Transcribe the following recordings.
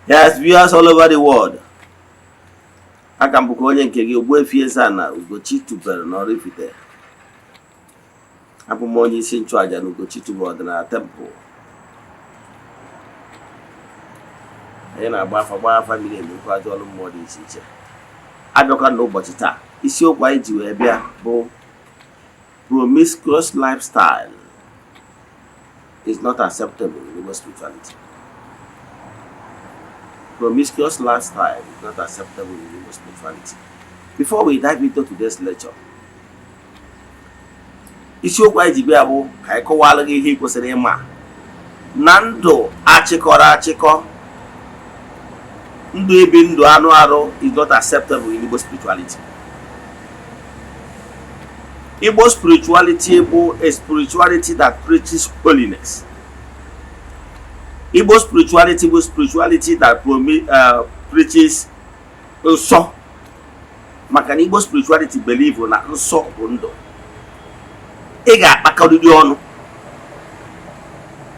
Yes, viewers all over the world. Aka m bụkwa onye nke gị Ogbuefi Eze-Ana Ugochi tubelu n'Oraifite. Abụ m onye isi nchụaja na Ugochi tubelu ọdịnala temple. Anyị na-agba afa miri emi nkwa ajọ ọrụ mmụọ dị iche iche. Abịakwa n'ụbọchị taa, isiokwu anyị ji wee bịa bụ promiscuous lifestyle is not acceptable in Igbo spirituality. Promiscuous lifestyle is not acceptable in Igbo spirituality. Before we dive into today's lecture, isiokwu anyị ji bịa bụ ka anyị kọwalụ gị ihe ị kwesịrị ịma na ndụ achịkọrọ achịkọ, ndụ ebi ndụ anụ arụ is not acceptable in Igbo spirituality. Igbo spirituality bụ a spirituality that preaches holiness. Igbo spirituality was spirituality that preaches nsọ. Maka na Igbo spirituality believe na nsọ bụ ndụ. Ị ga-akpakọrịrị ọnụ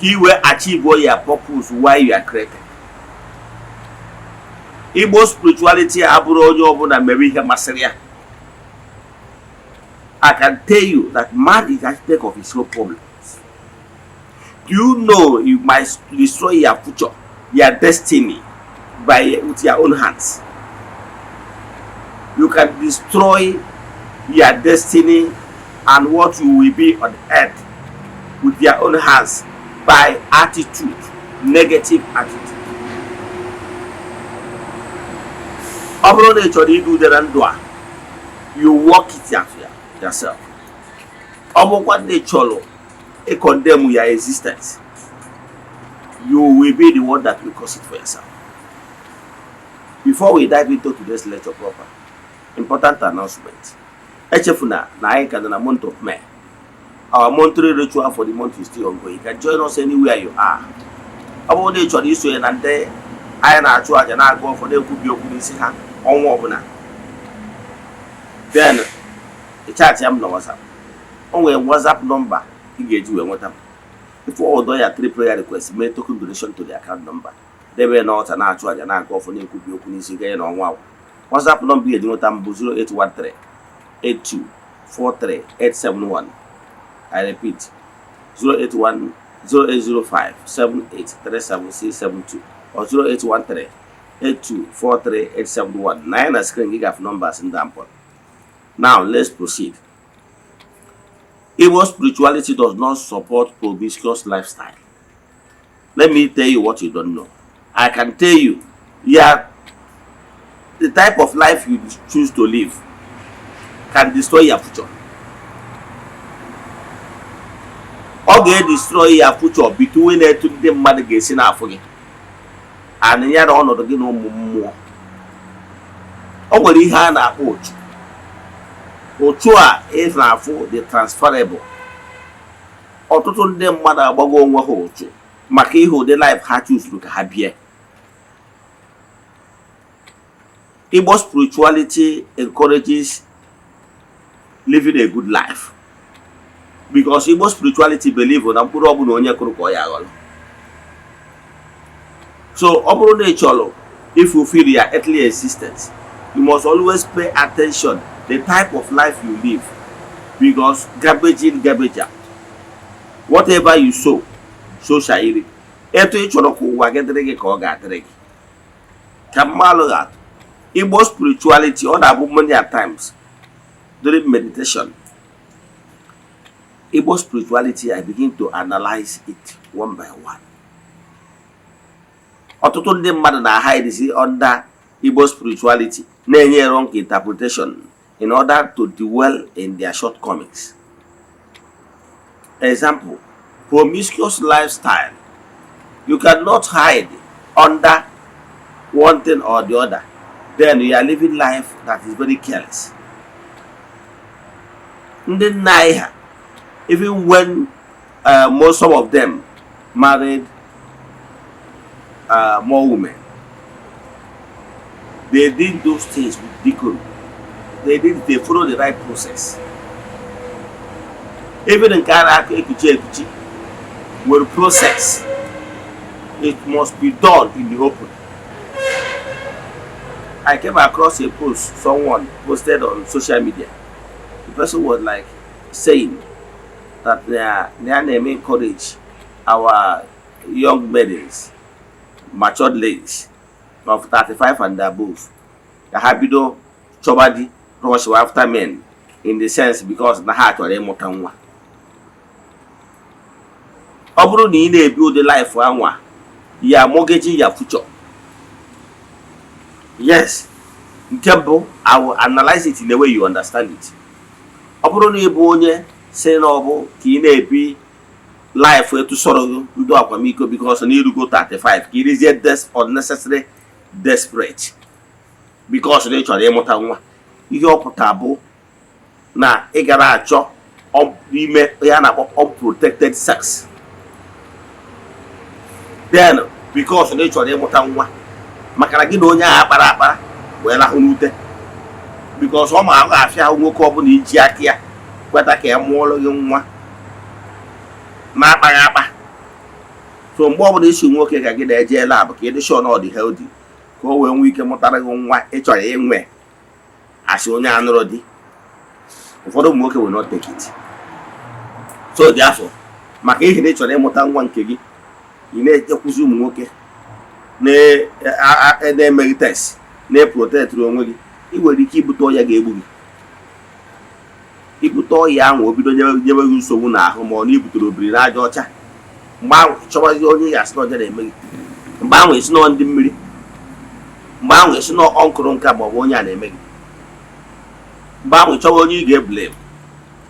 ka i wee achieve your purpose why you are created. Igbo spirituality abụrụ onye ọbụla mere ihe masịrị ya. I can tell you that man is architect of his own problems. Do you know you might destroy your future, your destiny with your own hands? You can destroy your destiny and what you will be on earth with your own hands by attitude, negative attitude. You work it out yourself. What they cholo, they condemn your existence. You will be the one that will cause it for yourself. Before we dive into today's lecture proper, important announcement. Echefuna na anyị ka na month of May. Our monthly ritual for the month is still ongoing. You can join us anywhere you are. Ọ dị chọrọ iso ya na ndị anyị na-achụ aja na-agụ ụfọdụ ekwubi okwu n'isi ha ọnwa ọbụla. Then chat ya m na WhatsApp. O nwere WhatsApp number ị ga-eji wee nweta m. Before order ya 3 prayer requests, make token donation to the account number. Debe na ọta na-achụ aja na-agụ ụfọdụ ekwubi okwu n'isi ga ya na ọnwa. WhatsApp number ị ga-eji nweta m bụ 0813 8243 I repeat, 0805-7837-672 or 0813-8243-871. 9 screen gig of numbers in the ample. Now let's proceed. Igbo spirituality does not support promiscuous lifestyle. Let me tell you what you don't know. I can tell you, yeah, the type of life you choose to live can destroy your future. Ọ ga-destroy your future between etu ndị mmadụ ga-esi n'afọ gị and ya na ọnọdụ gị na ụmụ mmụọ. O nwere ihe a na-akpọ otu. Otu a is na-afụ the transferable. Ọtụtụ ndị mmadụ agbago onwe ha otu maka ihe ụdị life ha choose ka ha bie. Igbo spirituality encourages living a good life. Because Igbo spirituality believe na mkpụrụ ọbụla onye kụrụ ka ọ ya aghọrọ. So ọ bụrụ na ị chọrọ if you feel your earthly existence, you must always pay attention the type of life you live. Because garbage in, garbage out. Whatever you sow, so shall you reap. Etu ị chọrọ ka ụwa ga-adịrị gị ka ọ ga-adịrị gị. Ka mmalụ atụ, Igbo spirituality ọ na-abụ many at times during meditation. Igbo spirituality, I begin to analyze it one by one. Ọtụtụ ndị mmadụ na-hide under Igbo spirituality na-enye wrong interpretation in order to dwell in their shortcomings. Example, promiscuous lifestyle. You cannot hide under one thing or the other. Then you are living life that is very careless. Ndị nna anyị ha, even when some of them married more women, they did those things with decorum. They follow the right process. Even in Ghana, with process, it must be done in the open. I came across a post someone posted on social media. The person was like saying that they are encourage our young maidens, matured ladies of 35 and above, that have been somebody rush after men in the sense because na ha chọrọ ịmụta nwa. Ọ bụrụ na ị na-ebuild life anwa, ya mortgage ya future. Yes, nke bụ I will analyze it in the way you understand it. Ọ bụrụ na ị bụ onye si na ọ bụ ka ị na-ebi life etu sọrọ ndụ akwamiko because na irugo 35 ka ị dịzie unnecessary desperate because na ị chọrọ ịmụta nwa. Ihe ọ pụta bụ na ị gara achọ ime ya na-akpọ unprotected sex. Then because na ị chọrọ ịmụta nwa maka na gị na onye agha kpara akpara wee lahụ n'ute because ọ ma ahụ afịa nwoke ọbụla iji aka ya kweta ka ya mụọrọ gị nwa na-akpaghị akpa. So mgbe ọbụla isi nwoke ka gị na-eje lab ka ị dị sure na ọ dị healthy ka o wee nwee ike mụtara gị nwa ị chọrọ inwe asị onye anụrụ di. Ụfọdụ ụmụ nwoke will not take it. So therefore maka ihe na ị chọrọ ịmụta nwa nke gị ị na-ejekwuzi ụmụ nwoke na-emeghị test na-eprotect onwe gị, ị nwere ike ibute ọya ga-egbu gị. Ibute ọya ahụ obido nyewe gị nsogbu n'ahụ ma ọ na ibutere obiri n'aja ọcha. Mgbe ahụ chọwazi onye ya asị na ọja na-eme gị. Mgbe ahụ esi nọ ndị mmiri. Mgbe ahụ esi nọ ọnkụrụ nka ma ọ bụ onye a na-eme gị. Mgbe ahụ chọwa onye ị ga-eblem.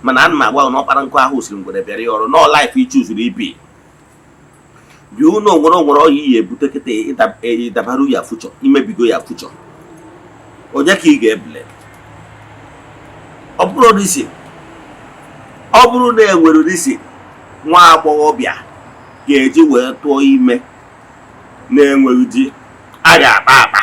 Mana ana m agwa na ọkpara nkụ ahụ siri ngwere bịara ya ọrụ nọ life ichuzuru ibi. You know nwere ọya iyi ebute kịta ịdabaru ya future, imebigo ya future. Onye ka ị ga-eble. Ọ bụrụ risi, ọ bụrụ na enwere risi nwa agbọghọbịa ga-eji wee tụọ ime na-enweghị di a ga-akpa akpa.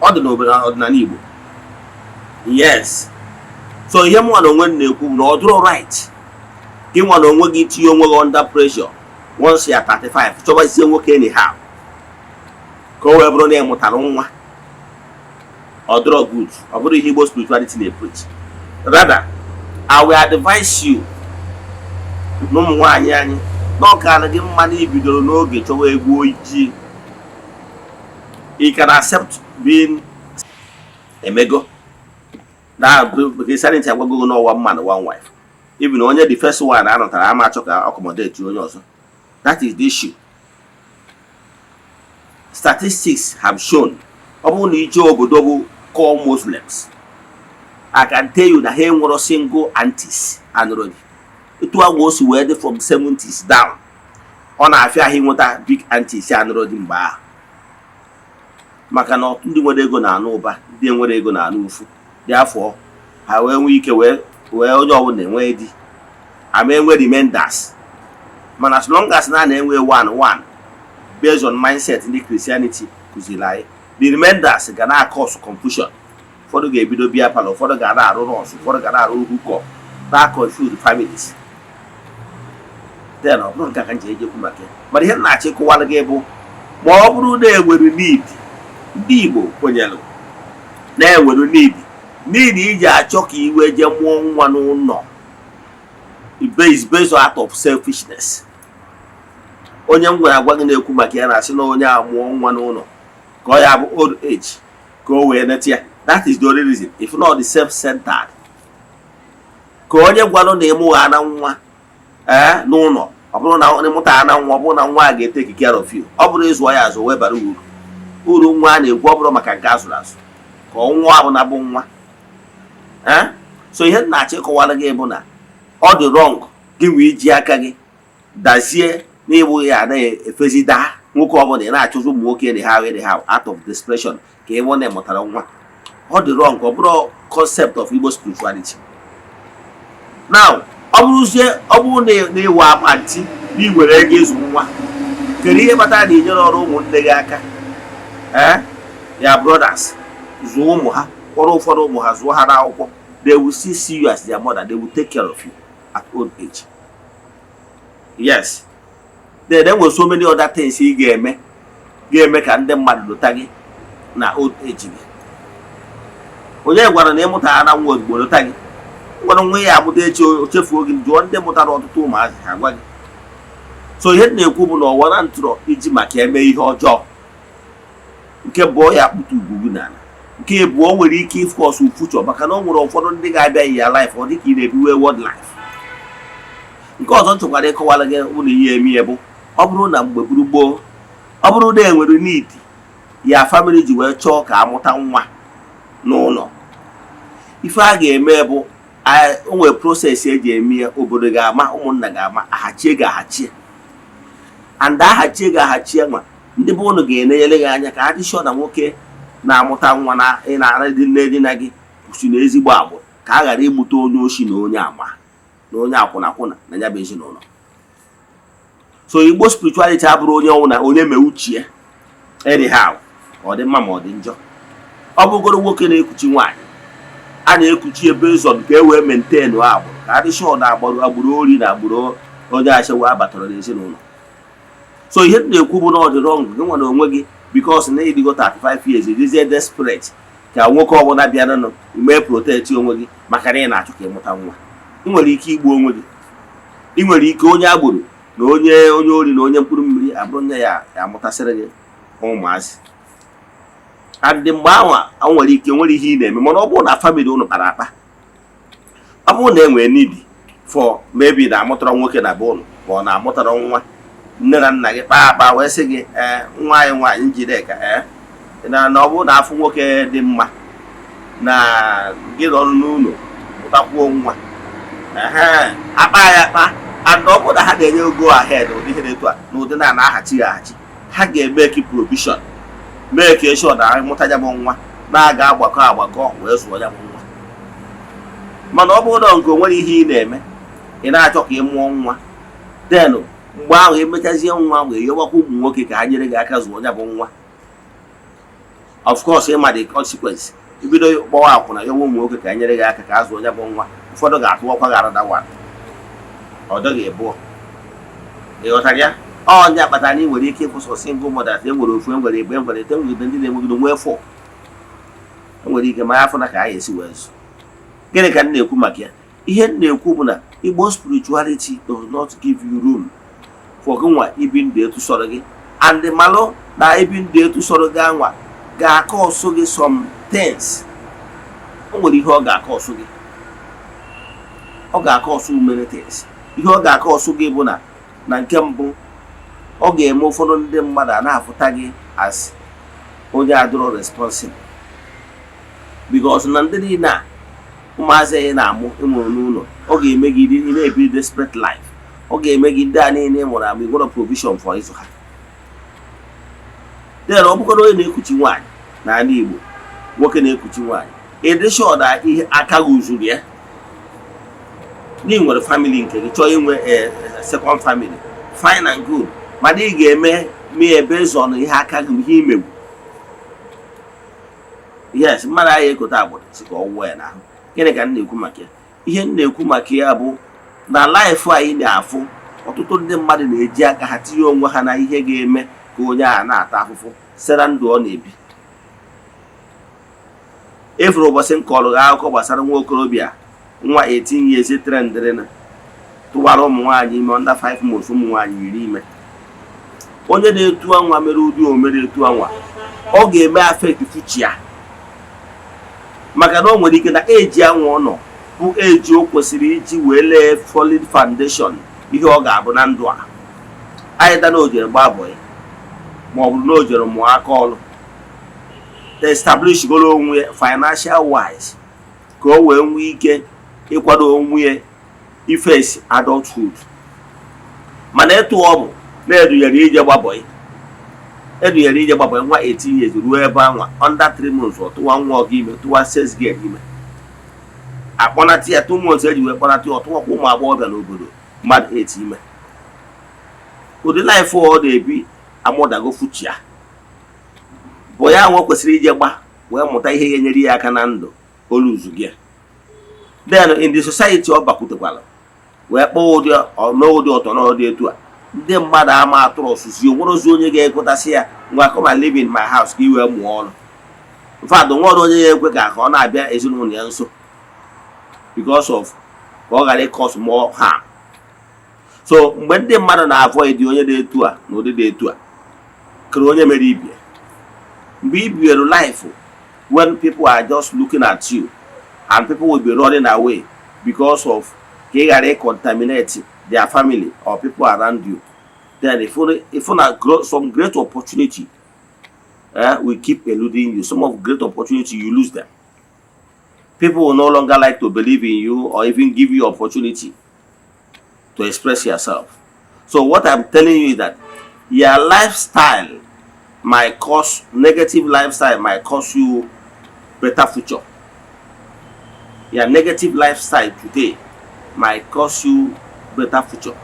Ọ dị n'ọdịnala Igbo. Yes. So ihe mwa na onwe na-ekwu na ọ dụrụ right gị nwa na onwe gị tinye onwe gị under pressure once ya 35 chọbazie nwoke anyhow ka o wee bụrụ na ị mụtara nwa. Ọ dụrụ good. Ọ bụrụ ihe Igbo spirituality na-epreach. Rather, I will advise you n'ụmụ nwaanyị anyị na ọ kaara gị mma na ibidoro n'oge chọwa egwu ojii. You can accept being emego. That because sanity agwago no one man one wife. Even only the first one I don't accommodate you also. That is the issue. Statistics have shown only double call Muslims. I can tell you that he was single aunties and already. It was where from 70s down. On I fear he wanted big aunties and already bar. Makano ndị nwere ego na-anụ ụba, ndị nwere ego na-anụ ufu. Therefore, ha wee nwee ike wee onye ọbụla enwe di. Ama enwe reminders. Man, as long as na-enwe one based on mindset in the Christianity kuziri anyị, the reminders ga na-cause confusion. Ụfọdụ ga-ebido bịa palọ, ụfọdụ ga na-arụ nọọsụ, ụfọdụ ga na-arụ hookup, na-confuse families. Then ọ bụrụ nke aka nje ejekwu maka ya. Mana ihe na-achị kụwara gị bụ ma ọ bụrụ na enwere need, ndị Igbo kwenyere na-enwere need iji achọ ka iwe je mụọ nwa n'ụlọ. Is based out of selfishness. Onye m gwara agwa gị na-ekwu maka ya na-asị na onye a mụọ nwa n'ụlọ ka ọ ya bụ old age ka o wee neta ya. That is the only reason. If not the self-centered. Ka onye gwara na ịmụgha na nwa n'ụlọ, ọ bụrụ na ịmụta na nwa, ọ bụrụ na nwa a ga-take care of you, ọ bụrụ ịzụ ya azụ wee bara uru nwa a na-ekwu, ọ bụrụ maka nke azụrụ azụ ka nwa ahụ na-abụ nwa. So ihe na-achọ ịkọwara gị bụ na ọ dị wrong gị wee ji aka gị dazie n'ịbụ ya na-efezi daa nwoke ọbụla ị na-achụzụ ụmụ nwoke anyhow out of desperation ka ịbụ na ịmụtara nwa. Ọ dị wrong. Ọ bụrụ concept of Igbo spirituality. Now, ọ bụrụ na ịwa akpati na iwere ego ịzụ nwa, kedu ihe kpatara na inyere ọrụ ụmụnne gị aka ya brothers zụọ ụmụ ha, kpọrọ ụfọdụ ụmụ ha zụọ ha n'akwụkwọ. They will still see you as their mother. They will take care of you at old age. Yes. There were so many other things he gave me ka ndị mmadụ lụta gị na old age gị. onye gwara na ịmụta na nwa ozugbo lụta gị gwara nwa ya amụta echi ochefuo gị jụọ ndị mụtara ọtụtụ ụmụazị ha gwa gị. So ihe na-ekwu bụ na ọwara ntụrụ iji maka eme ihe ọjọọ. Nke bụ ya akpụta ugwu gị n'ala. Nke abụọ nwere ike ịfọsụ future maka na ọ nwere ụfọdụ ndị ga-abịa ya life ọ dịka ị na-ebiwe word life. Nke ọzọ nchọkwara ịkọwara gị ụlọ ihe eme bụ ọ bụrụ na mgbe gboo ọ bụrụ na enwere need ya family ji wee chọọ ka amụta nwa n'ụlọ, ife a ga-eme bụ o nwere proses eji eme ya. Obodo ga-ama, ụmụnna ga-ama, ahachie ga-ahachie, and ahachie ga-ahachie nwa ndị bụ ụnụ ga-enenyere gị anya ka adị sure na nwoke na-amụta nwa na ị na-ara dị nne dị na gị si na ezigbo agbụrụ, ka a ghara ịmụta onye oshi na onye ama na onye akwụna na ya bụ ezinụlọ. So Igbo spirituality abụrụ onye ọnwụ na onye mee uche anyhow, ọ dị mma ma ọ dị njọ. Ọ bụgoro nwoke na-ekuchi nwaanyị, a na-ekuchi ebe ụzọ nke e wee maintain agbụrụ ka adị sure na agbụrụ ori na agbụrụ onye achewa abatara n'ezinụlọ. So ihe na-ekwu bụ na ọ dị wrong gị nwa na onwe gị because na ịdịgo 35 years ịdịzie desperate ka nwoke ọbụla bịara nọ mee protect onwe gị maka na ị na-achọ ka ịmụta nwa. Ị nwere ike igbu onwe gị. Ị nwere ike onye agboro na onye ori na onye mkpụrụ mmiri abụrụ nne ya amụtasịrị gị ụmụazị. Adị mgbe ahụ nwere ike nwere ihe ị na-eme, mana ọ bụrụ na family ụnụ kpara akpa, ọ bụrụ na enwere need for maybe na amụtara nwoke na be ụnụ ma ọ na-amụtara nwa, nne na nna gị kpaa akpa wee sị gị nwa anyị nwaanyị Njideka na ọ bụrụ na afọ nwoke dị mma na gị nọ n'ụlọ mụtakwuo nwa akpa ya akpa, and ọ bụrụ na ha na-enye go ahead ụdị ihe na-etu a na ụdị na-aghachi ha ga-eme ki provision mee ka eshọ na mụta ya bụ nwa na-aga agbakọ wee zụọ ya bụ nwa. Mana ọ bụrụ na nke o nwere ihe ị na-eme, ị na-achọ ka ị mụọ nwa, then mgbe ahụ emechazie nwa wee yọwakwa ụmụ nwoke ka ha nyere gị aka zụọ ya bụ nwa. Of course ịma the consequence, ibido gbawa akwụna yọwa ụmụ nwoke ka ha nyere gị aka ka a zụọ ya bụ nwa, ụfọdụ ga-atụwakwa gị aradawa ọ dọghị ebuọ. Ịghọtara ya? Onye akpatara na ị nwere ike ịkwụsị single mother, enwere ofu enwere egbe enwere ete nwere ndị na-enwegido nwe fọ enwere ike ma afọ na ka a esi wee zụ. Gịnị ka m na-ekwu maka ya? Ihe m na-ekwu bụ na Igbo spirituality does not give you room for gị nwa ibi ndụ etu sọrọ gị, and malụ na ibi ndụ etu sọrọ gị anwa ga-akọ ọsụ gị some things. O nwere ihe ọ ga-akọ ọsụ gị, ọ ga-akọ ọsụ many things. Ihe ọ ga-akọ ọsụ gị bụ na nke mbụ, ọ ga-eme ụfọdụ ndị mmadụ a na-afụta gị as onye adịrọ responsible, because na ndị niile a ụmụazị anyị na-amụ ịmụrụ n'ụlọ, ọ ga-eme gị ị na-ebi desperate life. Ọ ga-eme gị ndị a niile mụrụ amụ ịgwọrọ provision for ịzụ ha. Then ọ bụkwa onye na-ekuchi nwaanyị n'ala Igbo, nwoke na-ekuchi nwaanyị, ịdị sure na ihe aka gị uzuru ya na ị nwere family nke gị, chọọ inwe second family, fine and good, mana ị ga-eme ebe zọ na ihe aka gị ihe imegbu. Yes, mmadụ anyị ekota agbụrụ si ka ọ wụọ ya n'ahụ. Gịnị ka m na-ekwu maka ya? Ihe m na-ekwu maka ya bụ na laịfụ anyị na-afụ ọtụtụ ndị mmadụ na-eji aka ha tinye onwe ha na ihe ga-eme ka onye a na-ata afụfụ sera ndụ ọ na-ebi. Efere ụbọchị m kọrọ gị akụkọ gbasara nwa okorobịa nwa 18 years trendịrị na tụwara ụmụ nwaanyị ime under 5 months, ụmụ nwaanyị 10 ime. Onye na-etu anwa mere ụdị omere etu anwa, ọ ga-eme affect future ya, maka na o nwere ike na eji anwa ọ nọ bụ eji o kwesịrị iji wee lee solid foundation ihe ọ ga-abụ na ndụ a. Anyị da na o jere gbaa bọị ma ọ bụrụ na o jere mụọ aka ọrụ, establish goro onwe ya financial wise ka o wee nwee ike ịkwado onwe ya ifesi adulthood. Mana etu ọ bụ na-edunyere ije gbabọị, nwa 18 years ruo ebe anwa under 3 months ọ tụwa nwa ọga ime, tụwa 6 girl ime, akpọnata ya 2 months eji wee kpọnata ya, ọtụwakwa ụmụ agbọghọbịa n'obodo mmadụ 8 ime. Ụdị life ọ na-ebi amụdago fuchia bụ ya nwa kwesịrị ije gba wee mụta ihe ga-enyere ya aka na ndụ oluzu gị. Then in the society ọ bakwutekwala wee kpọọ ụdị ọtọ na ụdị etu a, ndị mmadụ ama atụrụ ọsụzi onwerozi onye ga-ekwetasị ya ngwa come and live in my house ka i wee mụọ ọrụ. In fact, the one onye ya ekwe ka ọ na-abịa ezinụlọ ya nso because of ka ọ ghara cause more harm. So mgbe ndị mmadụ na-avoid onye dị etu a na ụdị dị etu a kere onye mere ibie mgbe ibiere life when people are just looking at you and people will be running away because of ka ị ghara contaminate their family or people around you, then if you some great opportunity will keep eluding you. Some of great opportunity you lose them. People will no longer like to believe in you or even give you opportunity to express yourself. So what I'm telling you is that your lifestyle might cause negative lifestyle might cause you better future. Your negative lifestyle today might cause you better future.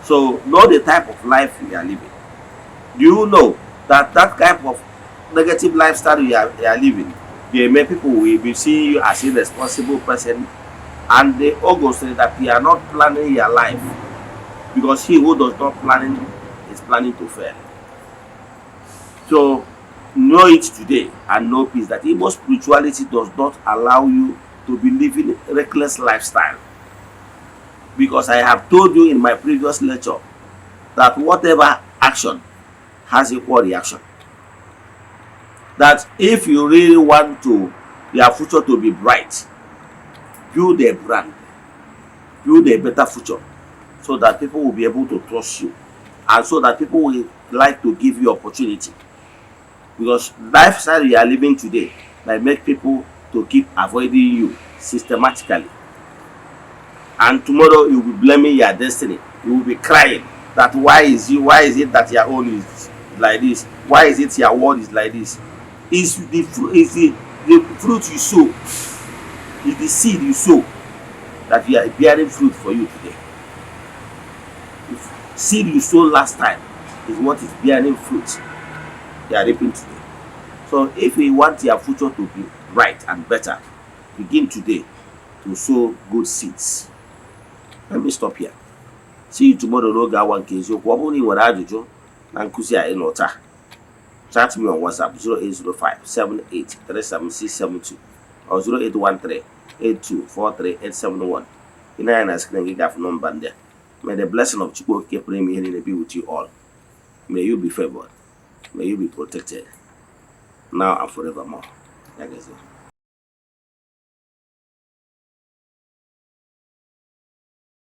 So know the type of life you are living. Do you know that type of negative lifestyle you are living, they make people will be seeing you as a responsible person, and they also say that you are not planning your life, because he who does not planning is planning to fail. So know it today and know peace that Igbo spirituality does not allow you to be living a reckless lifestyle. Because I have told you in my previous lecture that whatever action has equal reaction. That if you really want your future to be bright, build a brand, build a better future, so that people will be able to trust you, and so that people will like to give you opportunity. Because lifestyle you are living today might make people to keep avoiding you systematically, and tomorrow you will be blaming your destiny. You will be crying that why is it that your own is like this? Why is it your world is like this? Is the fruit you sow, is the seed you sow that you are bearing fruit for you today. If seed you sow last time is what is bearing fruit you are reaping today. So if you want your future to be bright and better, begin today to sow good seeds. Let me stop here. See you tomorrow n'oge awa nke eziokwu. Ọ bụrụ na ị nwere ajụjụ na nkụzi a ịnụta, chat me on WhatsApp 0805-7837-672 or 0813-8243-871. In na screen gị gafụ nọmba ndị a. May the blessing of Chukwu Okike pụrụ ime ihe niile be with you all. May you be favored. May you be protected now and forevermore.